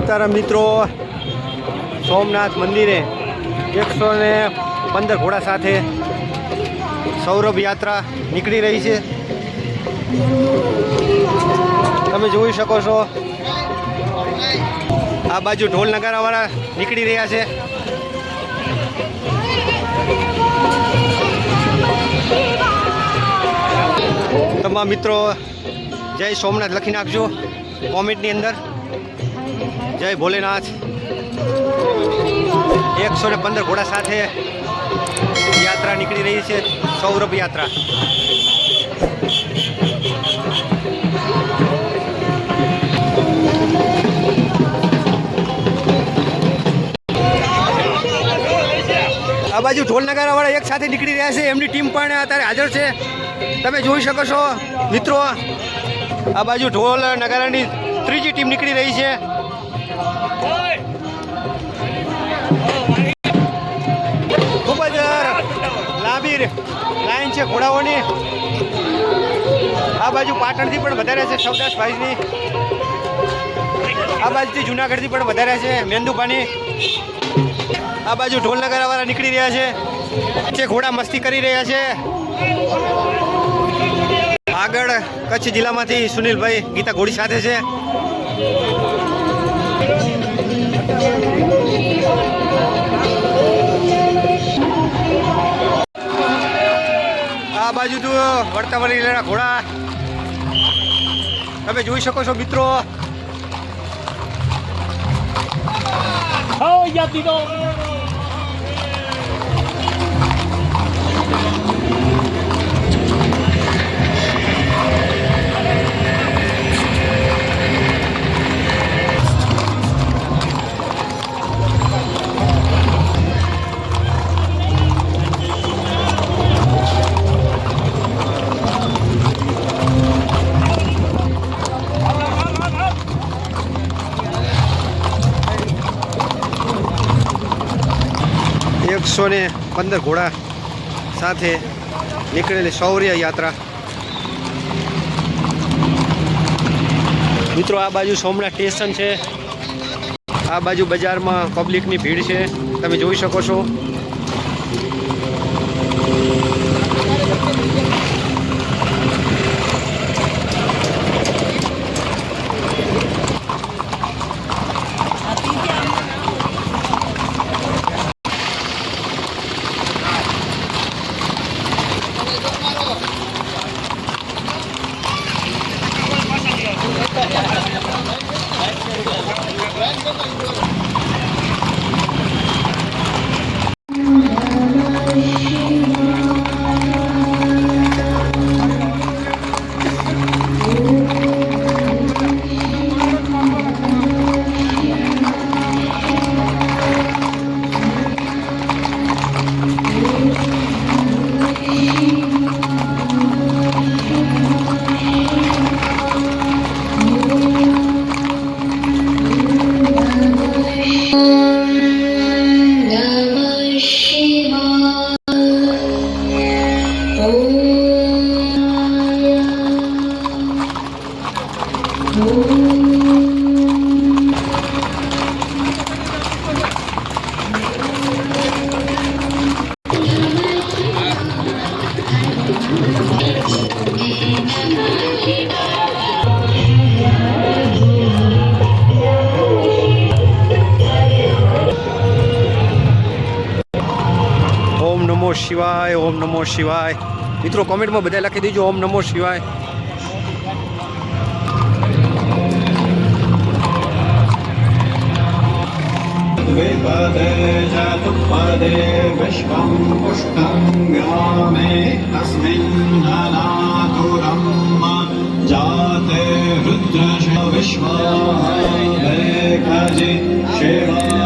સીતારામ મિત્રો, સોમનાથ મંદિરે 115 ઘોડા સાથે સૌરભ યાત્રા નીકળી રહી છે. તમે જોઈ શકો છો આ બાજુ ઢોલ નગારાવાળા નીકળી રહ્યા છે. તમામ મિત્રો જય સોમનાથ લખી નાખજો કોમેન્ટની અંદર. જય ભોલેનાથ. 115 ઘોડા સાથે યાત્રા નીકળી રહી છે, સૌરભ યાત્રા. આ બાજુ ઢોલ નગારાવાળા એક સાથે નીકળી રહ્યા છે, એમની ટીમ પણ અત્યારે હાજર છે. તમે જોઈ શકો છો મિત્રો, આ બાજુ ઢોલ નગારાની ત્રીજી ટીમ નીકળી રહી છે. ખૂબ જ લાંબી લાઈન છે ઘોડાઓની. આ બાજુ પાટણથી પણ વધારે છે સવદાસભાઈની, આ બાજુથી જુનાગઢથી પણ વધારે છે મેંદુભાની. આ બાજુ ઢોલ નગારાવાળા નીકળી રહ્યા છે, ઘોડા મસ્તી કરી રહ્યા છે. આગળ કચ્છ જિલ્લામાંથી સુનિલભાઈ ગીતા ઘોડી સાથે છે. આ બાજુ તો વળતા વળેલા ઘોડા તમે જોઈ શકો છો મિત્રો. ને 15 ઘોડા સાથે નીકળેલી શૌર્ય યાત્રા. મિત્રો આ બાજુ સોમનાથ સ્ટેશન છે, આ બાજુ બજારમાં પબ્લિકની ભીડ છે, તમે જોઈ શકો છો. ઓમ નમો શિવાય, ઓમ નમો શિવાય. મિત્રો કોમેન્ટમાં બધા લખી દેજો ઓમ નમો શિવાય. વિપદે ચતુપદે વિશ્વં પુષ્ટં વ્યોમે તસ્મિન્ અનાતુરમ જાતે રુદ્ર વિશ્વ દેખજે શિવા